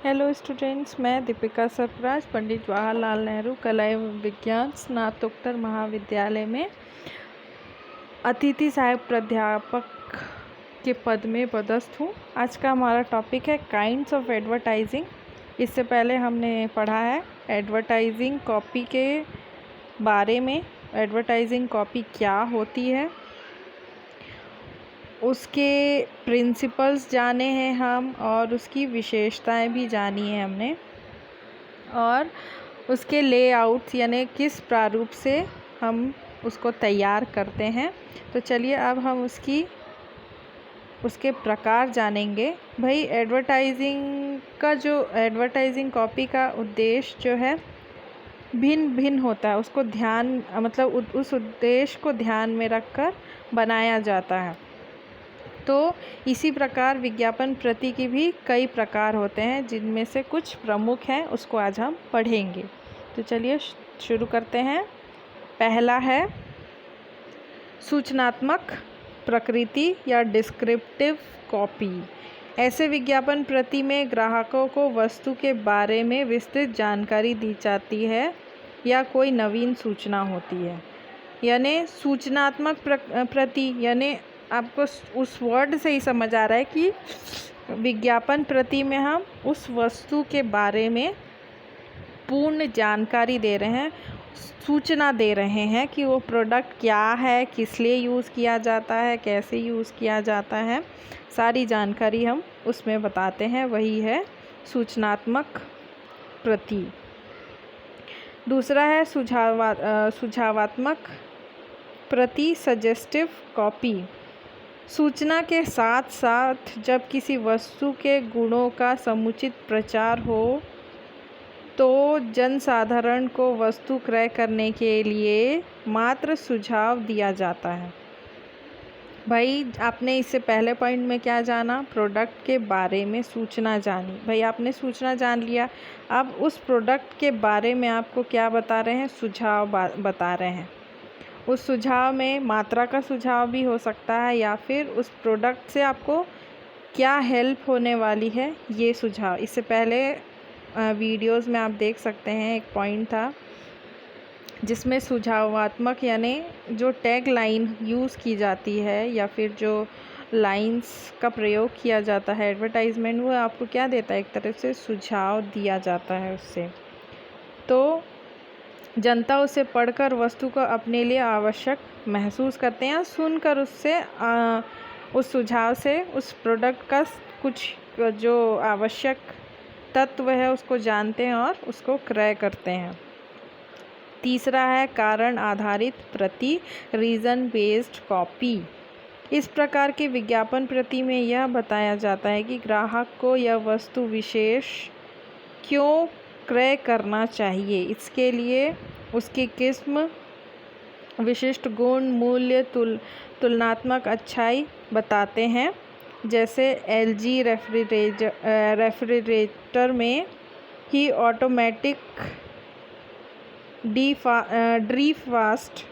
Hello students, मैं दीपिका सरफराज पंडित जवाहरलाल नेहरू कला एवं विज्ञान स्नातकोत्तर महाविद्यालय में अतिथि सहायक प्राध्यापक के पद में पदस्थ हूँ। आज का हमारा टॉपिक है काइंड्स ऑफ एडवर्टाइजिंग। इससे पहले हमने पढ़ा है एडवर्टाइजिंग कॉपी के बारे में। एडवर्टाइजिंग कॉपी क्या होती है, उसके प्रिंसिपल्स जाने हैं हम, और उसकी विशेषताएं भी जानी है हमने, और उसके लेआउट्स यानी किस प्रारूप से हम उसको तैयार करते हैं। तो चलिए अब हम उसके प्रकार जानेंगे। भाई एडवर्टाइजिंग कॉपी का उद्देश्य जो है भिन्न भिन्न होता है। उसको उस उद्देश्य को ध्यान में रखकर बनाया जाता है। तो इसी प्रकार विज्ञापन प्रति की भी कई प्रकार होते हैं, जिनमें से कुछ प्रमुख हैं, उसको आज हम पढ़ेंगे। तो चलिए शुरू करते हैं। पहला है सूचनात्मक प्रकृति या डिस्क्रिप्टिव कॉपी। ऐसे विज्ञापन प्रति में ग्राहकों को वस्तु के बारे में विस्तृत जानकारी दी जाती है या कोई नवीन सूचना होती है। यानी सूचनात्मक प्रति यानी आपको उस वर्ड से ही समझ आ रहा है कि विज्ञापन प्रति में हम उस वस्तु के बारे में पूर्ण जानकारी दे रहे हैं, सूचना दे रहे हैं कि वो प्रोडक्ट क्या है, किस लिए यूज़ किया जाता है, कैसे यूज़ किया जाता है, सारी जानकारी हम उसमें बताते हैं। वही है सूचनात्मक प्रति। दूसरा है सुझावात्मक प्रति सजेस्टिव कॉपी। सूचना के साथ साथ जब किसी वस्तु के गुणों का समुचित प्रचार हो तो जनसाधारण को वस्तु क्रय करने के लिए मात्र सुझाव दिया जाता है। भाई आपने इससे पहले पॉइंट में क्या जाना, प्रोडक्ट के बारे में सूचना जानी। भाई आपने सूचना जान लिया, अब उस प्रोडक्ट के बारे में आपको क्या बता रहे हैं, सुझाव बता रहे हैं। उस सुझाव में मात्रा का सुझाव भी हो सकता है, या फिर उस प्रोडक्ट से आपको क्या हेल्प होने वाली है, ये सुझाव। इससे पहले वीडियोस में आप देख सकते हैं, एक पॉइंट था जिसमें सुझावात्मक यानी जो टैग लाइन यूज़ की जाती है या फिर जो लाइंस का प्रयोग किया जाता है एडवर्टाइजमेंट, वो आपको क्या देता है, एक तरह से सुझाव दिया जाता है उससे। तो जनता उसे पढ़कर वस्तु को अपने लिए आवश्यक महसूस करते हैं, सुनकर उस सुझाव से उस प्रोडक्ट का कुछ जो आवश्यक तत्व है उसको जानते हैं और उसको क्रय करते हैं। तीसरा है कारण आधारित प्रति, रीज़न बेस्ड कॉपी। इस प्रकार के विज्ञापन प्रति में यह बताया जाता है कि ग्राहक को यह वस्तु विशेष क्यों क्रय करना चाहिए। इसके लिए उसकी किस्म, विशिष्ट गुण, मूल्य, तुलनात्मक अच्छाई बताते हैं। जैसे LG रेफ्रिजरेटर में ही ऑटोमेटिक डीफ्रास्ट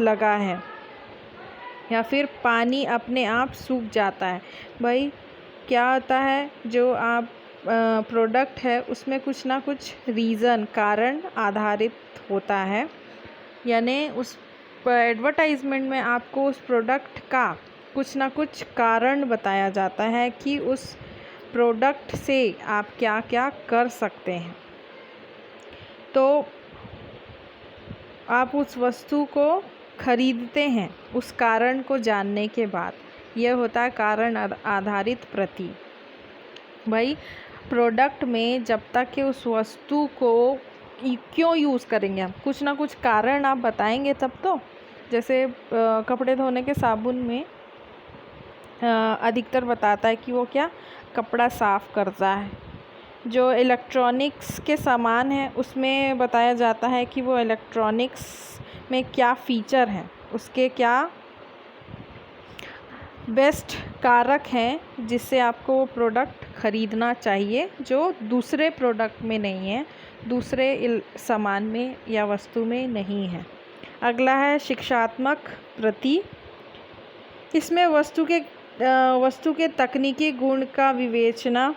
लगा है, या फिर पानी अपने आप सूख जाता है। भाई क्या होता है, जो आप प्रोडक्ट है उसमें कुछ ना कुछ रीज़न, कारण आधारित होता है। यानी उस एडवर्टाइजमेंट में आपको उस प्रोडक्ट का कुछ ना कुछ कारण बताया जाता है कि उस प्रोडक्ट से आप क्या क्या कर सकते हैं। तो आप उस वस्तु को खरीदते हैं उस कारण को जानने के बाद। यह होता है कारण आधारित प्रति। भाई प्रोडक्ट में जब तक कि उस वस्तु को क्यों यूज़ करेंगे हम, कुछ ना कुछ कारण आप बताएंगे तब तो। जैसे कपड़े धोने के साबुन में अधिकतर बताता है कि वो क्या कपड़ा साफ़ करता है। जो इलेक्ट्रॉनिक्स के सामान है उसमें बताया जाता है कि वो इलेक्ट्रॉनिक्स में क्या फ़ीचर हैं, उसके क्या बेस्ट कारक हैं जिससे आपको वो प्रोडक्ट ख़रीदना चाहिए, जो दूसरे प्रोडक्ट में नहीं है, दूसरे सामान में या वस्तु में नहीं है। अगला है शिक्षात्मक प्रति। इसमें वस्तु के वस्तु के तकनीकी गुण का विवेचना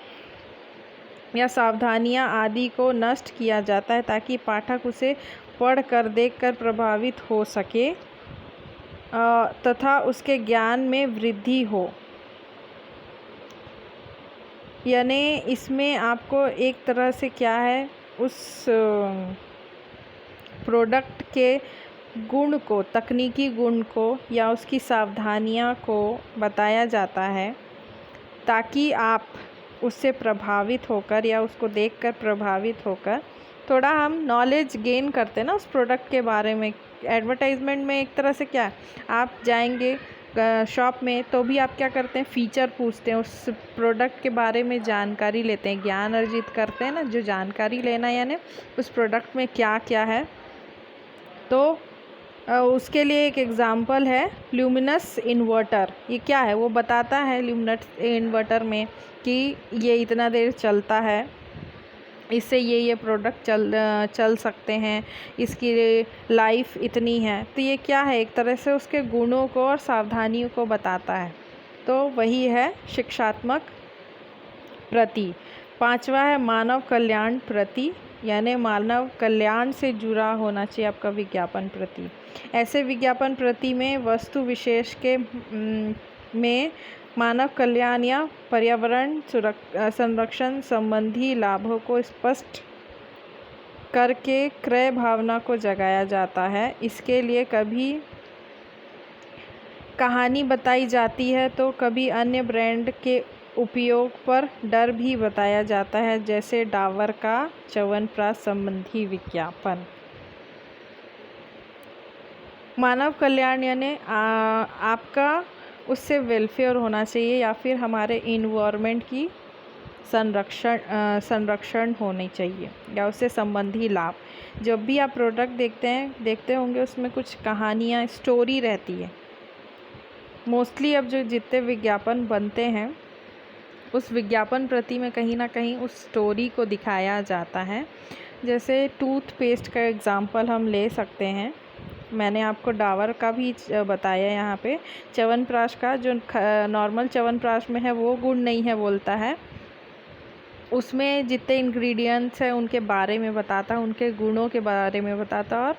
या सावधानियां आदि को नष्ट किया जाता है ताकि पाठक उसे पढ़कर देखकर प्रभावित हो सके तथा उसके ज्ञान में वृद्धि हो। यानी इसमें आपको एक तरह से क्या है, उस प्रोडक्ट के गुण को, तकनीकी गुण को या उसकी सावधानियां को बताया जाता है ताकि आप उससे प्रभावित होकर या उसको देखकर प्रभावित होकर थोड़ा हम नॉलेज गेन करते हैं ना उस प्रोडक्ट के बारे में। एडवर्टाइजमेंट में एक तरह से क्या है, आप जाएंगे शॉप में तो भी आप क्या करते हैं, फ़ीचर पूछते हैं, उस प्रोडक्ट के बारे में जानकारी लेते हैं, ज्ञान अर्जित करते हैं ना। जो जानकारी लेना यानी उस प्रोडक्ट में क्या क्या है। तो उसके लिए एक एग्ज़ाम्पल है ल्यूमिनस इन्वर्टर। ये क्या है, वो बताता है ल्यूमिनस इन्वर्टर में कि ये इतना देर चलता है, इससे ये प्रोडक्ट चल सकते हैं, इसकी लाइफ इतनी है। तो ये क्या है, एक तरह से उसके गुणों को और सावधानियों को बताता है। तो वही है शिक्षात्मक प्रति। 5वां है मानव कल्याण प्रति, यानी मानव कल्याण से जुड़ा होना चाहिए आपका विज्ञापन प्रति। ऐसे विज्ञापन प्रति में वस्तु विशेष के में मानव कल्याण या पर्यावरण संरक्षण संबंधी लाभों को स्पष्ट करके क्रय भावना को जगाया जाता है। इसके लिए कभी कहानी बताई जाती है तो कभी अन्य ब्रांड के उपयोग पर डर भी बताया जाता है, जैसे डाबर का च्यवनप्राश संबंधी विज्ञापन। मानव कल्याण यानी आपका उससे वेलफेयर होना चाहिए या फिर हमारे इन्वायरमेंट की संरक्षण होनी चाहिए या उससे संबंधी लाभ। जब भी आप प्रोडक्ट देखते होंगे उसमें कुछ कहानियाँ, स्टोरी रहती है। मोस्टली अब जो जितने विज्ञापन बनते हैं उस विज्ञापन प्रति में कहीं ना कहीं उस स्टोरी को दिखाया जाता है। जैसे टूथपेस्ट का एग्ज़ाम्पल हम ले सकते हैं। मैंने आपको डाबर का भी बताया, यहाँ पे च्यवनप्राश का जो नॉर्मल च्यवनप्राश में है वो गुण नहीं है बोलता है, उसमें जितने इंग्रेडिएंट्स हैं उनके बारे में बताता है, उनके गुणों के बारे में बताता है और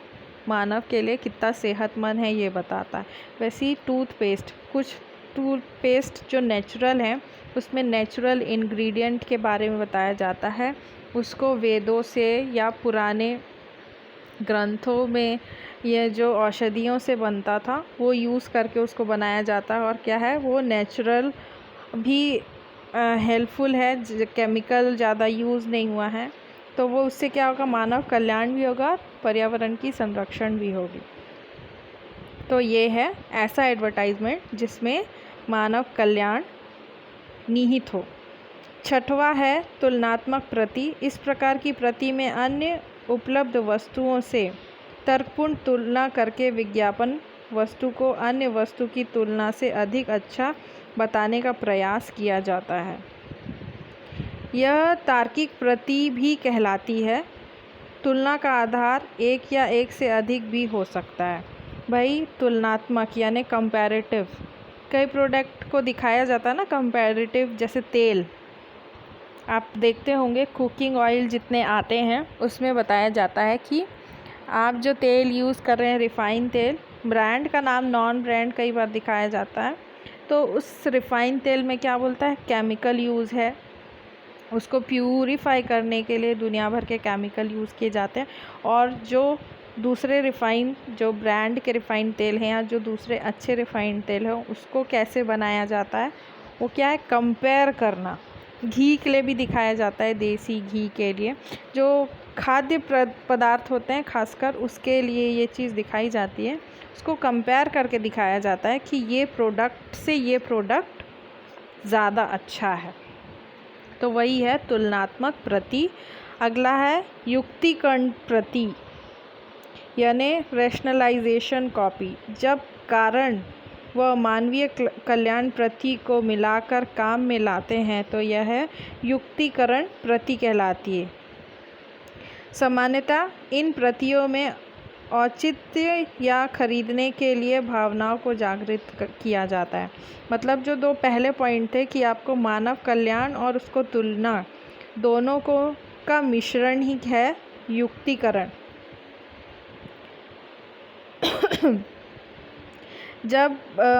मानव के लिए कितना सेहतमंद है ये बताता है। वैसे ही कुछ टूथपेस्ट जो नेचुरल हैं उसमें नेचुरल इंग्रेडिएंट के बारे में बताया जाता है। उसको वेदों से या पुराने ग्रंथों में ये जो औषधियों से बनता था वो यूज़ करके उसको बनाया जाता है। और क्या है, वो नेचुरल भी हेल्पफुल है, केमिकल ज़्यादा यूज़ नहीं हुआ है। तो वो उससे क्या होगा, मानव कल्याण भी होगा, पर्यावरण की संरक्षण भी होगी। तो ये है ऐसा एडवर्टाइजमेंट जिसमें मानव कल्याण निहित हो। 6वां है तुलनात्मक प्रति। इस प्रकार की प्रति में अन्य उपलब्ध वस्तुओं से तर्कपूर्ण तुलना करके विज्ञापन वस्तु को अन्य वस्तु की तुलना से अधिक अच्छा बताने का प्रयास किया जाता है। यह तार्किक प्रति भी कहलाती है। तुलना का आधार एक या एक से अधिक भी हो सकता है। भाई तुलनात्मक यानी कंपैरेटिव, कई प्रोडक्ट को दिखाया जाता है ना कंपैरेटिव। जैसे तेल आप देखते होंगे, कुकिंग ऑयल जितने आते हैं उसमें बताया जाता है कि आप जो तेल यूज़ कर रहे हैं, रिफ़ाइन तेल, ब्रांड का नाम नॉन ब्रांड कई बार दिखाया जाता है। तो उस रिफ़ाइन तेल में क्या बोलता है, केमिकल यूज़ है, उसको प्यूरीफाई करने के लिए दुनिया भर के केमिकल यूज़ किए जाते हैं। और जो दूसरे रिफ़ाइन, जो ब्रांड के रिफ़ाइन तेल हैं या जो दूसरे अच्छे रिफ़ाइन तेल हैं, उसको कैसे बनाया जाता है, वो क्या है, कंपेयर करना। घी के लिए भी दिखाया जाता है, देसी घी के लिए, जो खाद्य पदार्थ होते हैं खासकर उसके लिए ये चीज़ दिखाई जाती है। उसको कंपेयर करके दिखाया जाता है कि ये प्रोडक्ट से ये प्रोडक्ट ज़्यादा अच्छा है। तो वही है तुलनात्मक प्रति। अगला है युक्तिकरण प्रति यानी रैशनलाइजेशन कॉपी। जब कारण व मानवीय कल्याण प्रति को मिलाकर काम में लाते हैं तो यह युक्तिकरण प्रति कहलाती है। सामान्यतः इन प्रतियों में औचित्य या खरीदने के लिए भावनाओं को जागृत किया जाता है। मतलब जो दो पहले पॉइंट थे कि आपको मानव कल्याण और उसको तुलना दोनों को का मिश्रण ही है युक्तिकरण। जब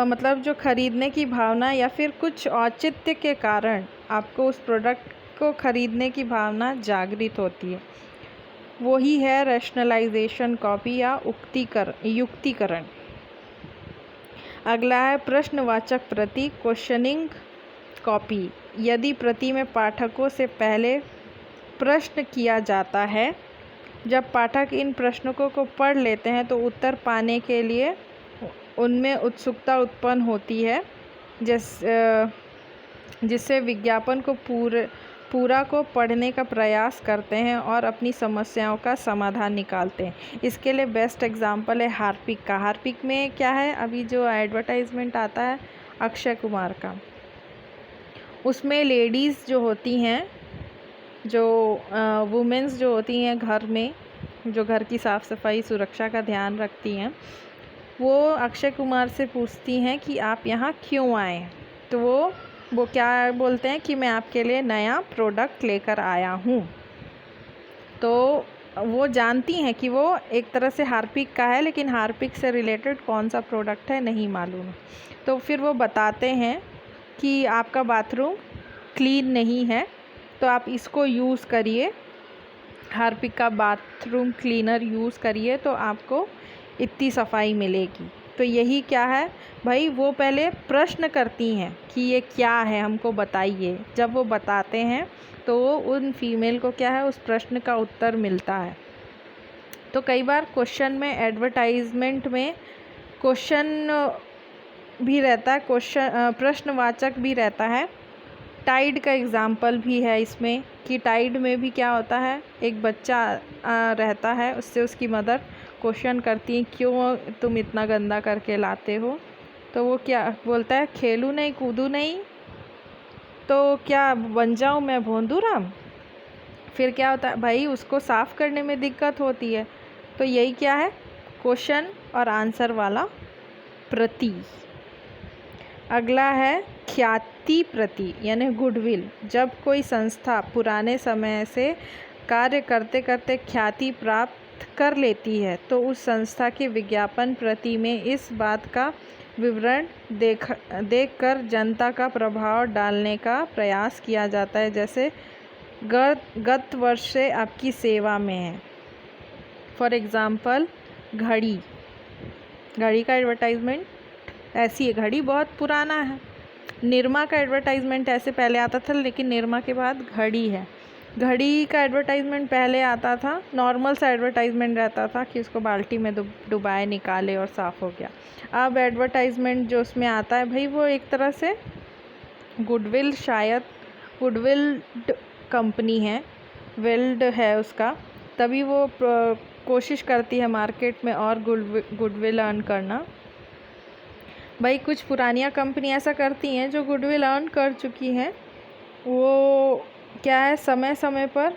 मतलब जो खरीदने की भावना या फिर कुछ औचित्य के कारण आपको उस प्रोडक्ट को खरीदने की भावना जागृत होती है, वही है रैशनलाइजेशन कॉपी या युक्तिकरण। अगला है प्रश्नवाचक प्रति क्वेश्चनिंग कॉपी। यदि प्रति में पाठकों से पहले प्रश्न किया जाता है, जब पाठक इन प्रश्नों को पढ़ लेते हैं तो उत्तर पाने के लिए उनमें उत्सुकता उत्पन्न होती है, जिससे विज्ञापन को पूरा को पढ़ने का प्रयास करते हैं और अपनी समस्याओं का समाधान निकालते हैं। इसके लिए बेस्ट एग्जांपल है हार्पिक का। हार्पिक में क्या है, अभी जो एडवर्टाइजमेंट आता है अक्षय कुमार का, उसमें लेडीज़ जो होती हैं, जो वुमेन्स जो होती हैं घर में, जो घर की साफ़ सफाई सुरक्षा का ध्यान रखती हैं, वो अक्षय कुमार से पूछती हैं कि आप यहाँ क्यों आए। तो वो क्या बोलते हैं कि मैं आपके लिए नया प्रोडक्ट लेकर आया हूँ। तो वो जानती हैं कि वो एक तरह से हार्पिक का है, लेकिन हार्पिक से रिलेटेड कौन सा प्रोडक्ट है नहीं मालूम है। तो फिर वो बताते हैं कि आपका बाथरूम क्लीन नहीं है, तो आप इसको यूज़ करिए, हार्पिक का बाथरूम क्लीनर यूज़ करिए तो आपको इतनी सफाई मिलेगी। तो यही क्या है भाई, वो पहले प्रश्न करती हैं कि ये क्या है, हमको बताइए। जब वो बताते हैं तो उन फीमेल को क्या है, उस प्रश्न का उत्तर मिलता है। तो कई बार क्वेश्चन में, एडवर्टाइजमेंट में क्वेश्चन भी रहता है, प्रश्नवाचक भी रहता है। टाइड का एग्ज़ाम्पल भी है इसमें कि टाइड में भी क्या होता है, एक बच्चा रहता है, उससे उसकी मदर क्वेश्चन करती है क्यों तुम इतना गंदा करके लाते हो। तो वो क्या बोलता है, खेलूँ नहीं कूदूँ नहीं तो क्या बन जाऊँ मैं भोंदूराम। फिर क्या होता है भाई, उसको साफ़ करने में दिक्कत होती है। तो यही क्या है, क्वेश्चन और आंसर वाला प्रति। अगला है ख्याति प्रति यानी गुडविल। जब कोई संस्था पुराने समय से कार्य करते करते ख्याति प्राप्त कर लेती है तो उस संस्था के विज्ञापन प्रति में इस बात का विवरण देखकर जनता का प्रभाव डालने का प्रयास किया जाता है, जैसे गत वर्ष से आपकी सेवा में है। फॉर एग्ज़ाम्पल घड़ी का एडवर्टाइजमेंट ऐसी है, घड़ी बहुत पुराना है। निरमा का एडवर्टाइजमेंट ऐसे पहले आता था, लेकिन निरमा के बाद घड़ी है। घड़ी का एडवर्टाइजमेंट पहले आता था, नॉर्मल सा एडवर्टाइजमेंट रहता था कि उसको बाल्टी में डुबाए निकाले और साफ़ हो गया। अब एडवर्टाइजमेंट जो उसमें आता है भाई, वो एक तरह से गुडविल, शायद गुडविल कंपनी है, वेल्ड है उसका, तभी वो कोशिश करती है मार्केट में और गुडविल अर्न करना। भाई कुछ पुरानियाँ कंपनी ऐसा करती हैं जो गुडविल अर्न कर चुकी हैं, वो क्या है, समय समय पर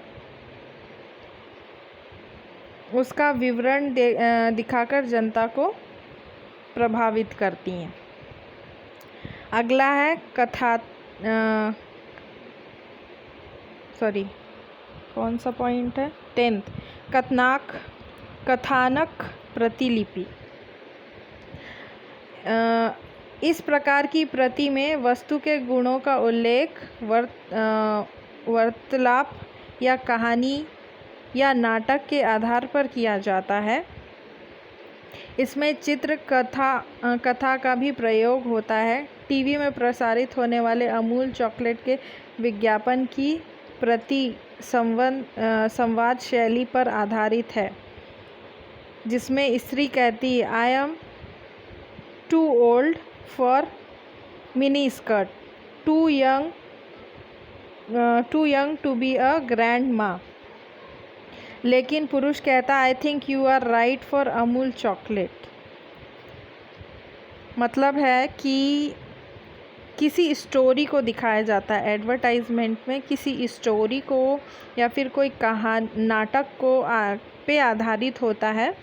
उसका विवरण दिखाकर जनता को प्रभावित करती हैं। अगला है कौन सा पॉइंट है, 10th, कथानक प्रतिलिपि। इस प्रकार की प्रति में वस्तु के गुणों का उल्लेख वार्तालाप या कहानी या नाटक के आधार पर किया जाता है। इसमें चित्र कथा का भी प्रयोग होता है। टीवी में प्रसारित होने वाले अमूल चॉकलेट के विज्ञापन की प्रति संवाद शैली पर आधारित है, जिसमें स्त्री कहती है, I am too old for mini skirt, too young to be a grand माँ। लेकिन पुरुष कहता, I think you are right for Amul chocolate. मतलब है कि किसी स्टोरी को दिखाया जाता है एडवर्टाइजमेंट में, किसी स्टोरी को या फिर कोई नाटक को पे आधारित होता है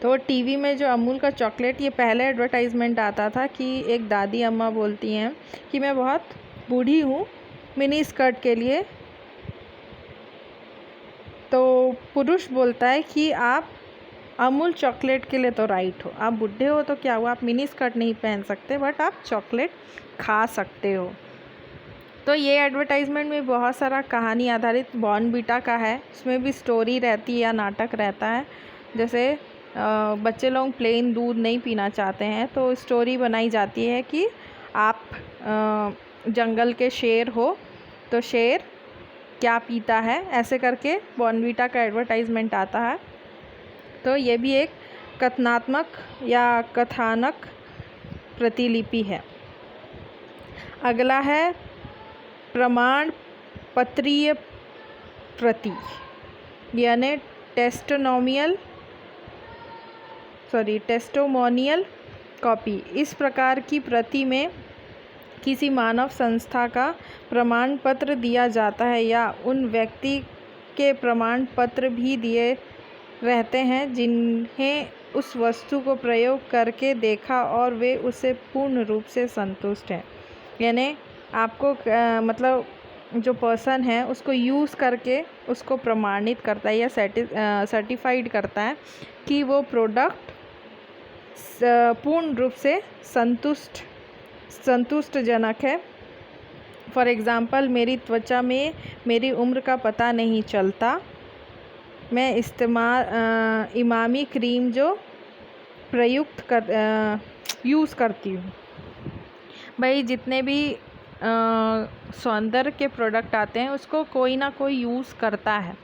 तो टीवी में जो अमूल का चॉकलेट, ये पहले एडवर्टाइजमेंट आता था कि एक दादी अम्मा बोलती हैं कि मैं बहुत बूढ़ी हूँ मिनी स्कर्ट के लिए, तो पुरुष बोलता है कि आप अमूल चॉकलेट के लिए तो राइट हो, आप बूढ़े हो तो क्या हुआ, आप मिनी स्कर्ट नहीं पहन सकते बट आप चॉकलेट खा सकते हो। तो ये एडवर्टाइजमेंट में बहुत सारा कहानी आधारित बॉर्नवीटा का है, उसमें भी स्टोरी रहती है या नाटक रहता है। जैसे बच्चे लोग प्लेन दूध नहीं पीना चाहते हैं तो स्टोरी बनाई जाती है कि आप जंगल के शेर हो तो शेर क्या पीता है, ऐसे करके बॉर्नवीटा का एडवर्टाइजमेंट आता है। तो ये भी एक कथनात्मक या कथानक प्रतिलिपि है। अगला है प्रमाण पत्रीय प्रति, यानी टेस्टिमोनियल कॉपी। इस प्रकार की प्रति में किसी मानव संस्था का प्रमाण पत्र दिया जाता है या उन व्यक्ति के प्रमाण पत्र भी दिए रहते हैं जिन्हें उस वस्तु को प्रयोग करके देखा और वे उससे पूर्ण रूप से संतुष्ट हैं। यानी आपको मतलब जो पर्सन है उसको यूज़ करके उसको प्रमाणित करता है या सर्टिफाइड करता है कि वो प्रोडक्ट पूर्ण रूप से संतुष्टजनक है। फॉर एग्ज़ाम्पल, मेरी त्वचा में मेरी उम्र का पता नहीं चलता, मैं इमामी क्रीम जो यूज़ करती हूँ। भाई जितने भी सौंदर्य के प्रोडक्ट आते हैं उसको कोई ना कोई यूज़ करता है।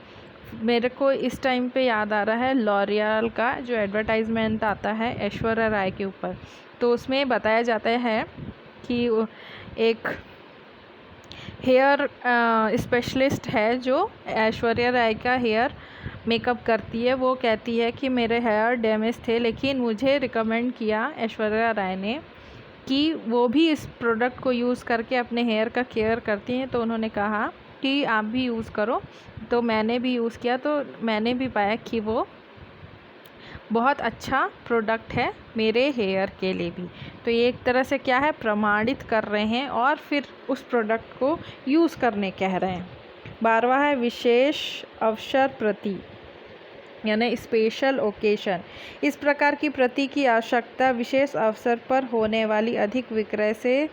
मेरे को इस टाइम पे याद आ रहा है लॉरियल का जो एडवर्टाइजमेंट आता है ऐश्वर्या राय के ऊपर, तो उसमें बताया जाता है कि एक हेयर स्पेशलिस्ट है जो ऐश्वर्या राय का हेयर मेकअप करती है। वो कहती है कि मेरे हेयर डैमेज थे, लेकिन मुझे रिकमेंड किया ऐश्वर्या राय ने कि वो भी इस प्रोडक्ट को यूज़ करके अपने हेयर का केयर करती हैं। तो उन्होंने कहा कि आप भी यूज़ करो, तो मैंने भी यूज़ किया, तो मैंने भी पाया कि वो बहुत अच्छा प्रोडक्ट है मेरे हेयर के लिए भी। तो ये एक तरह से क्या है, प्रमाणित कर रहे हैं और फिर उस प्रोडक्ट को यूज़ करने कह रहे हैं। 12वां है विशेष अवसर प्रति, यानी स्पेशल ओकेशन। इस प्रकार की प्रति की आवश्यकता विशेष अवसर पर होने वाली अधिक विक्रय से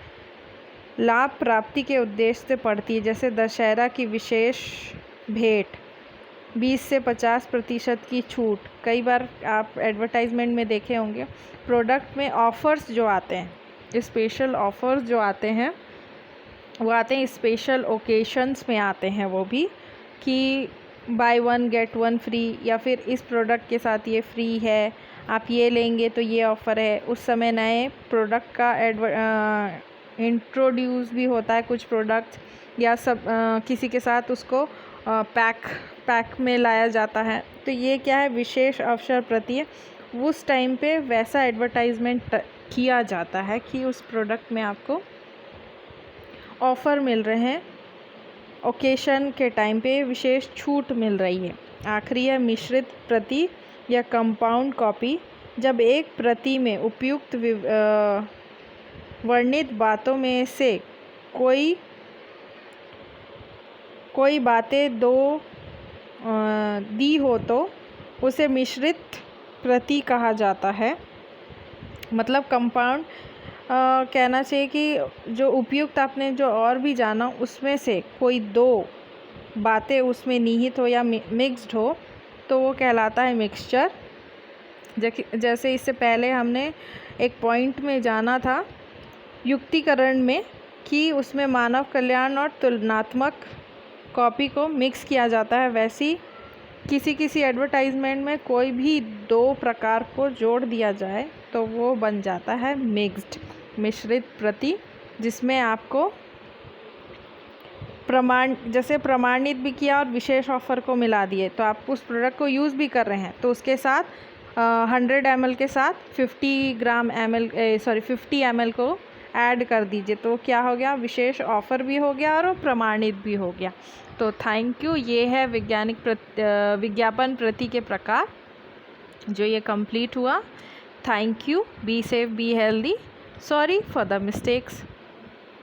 लाभ प्राप्ति के उद्देश्य से पड़ती है। जैसे दशहरा की विशेष भेंट, 20 से 50% की छूट। कई बार आप एडवर्टाइजमेंट में देखे होंगे प्रोडक्ट में ऑफ़र्स जो आते हैं, स्पेशल ऑफ़र्स जो आते हैं वो आते हैं स्पेशल ओकेशंस में आते हैं, वो भी कि बाय 1 गेट 1 फ्री, या फिर इस प्रोडक्ट के साथ ये फ्री है, आप ये लेंगे तो ये ऑफ़र है। उस समय नए प्रोडक्ट का इंट्रोड्यूस भी होता है कुछ प्रोडक्ट्स, या सब किसी के साथ उसको पैक में लाया जाता है। तो ये क्या है, विशेष अवसर प्रति। उस टाइम पे वैसा एडवर्टाइजमेंट किया जाता है कि उस प्रोडक्ट में आपको ऑफ़र मिल रहे हैं, ओकेशन के टाइम पे विशेष छूट मिल रही है। आखिरी है मिश्रित प्रति या कंपाउंड कॉपी। जब एक प्रति में उपयुक्त वर्णित बातों में से कोई बातें दी हो तो उसे मिश्रित प्रति कहा जाता है। मतलब कंपाउंड कहना चाहिए कि जो उपयुक्त आपने जो और भी जाना उसमें से कोई 2 बातें उसमें निहित हो या मिक्स्ड हो तो वो कहलाता है मिक्सचर। जैसे इससे पहले हमने एक पॉइंट में जाना था युक्तिकरण में कि उसमें मानव कल्याण और तुलनात्मक कॉपी को मिक्स किया जाता है। वैसी किसी एडवर्टाइजमेंट में कोई भी 2 प्रकार को जोड़ दिया जाए तो वो बन जाता है मिश्रित प्रति, जिसमें आपको जैसे प्रमाणित भी किया और विशेष ऑफ़र को मिला दिए, तो आप उस प्रोडक्ट को यूज़ भी कर रहे हैं तो उसके साथ 100 ml के साथ 50 ml को ऐड कर दीजिए, तो क्या हो गया, विशेष ऑफ़र भी हो गया और वो प्रमाणित भी हो गया। तो थैंक यू। ये है विज्ञापन प्रति के प्रकार। जो ये कंप्लीट हुआ। Thank you, be safe, be healthy, sorry for the mistakes.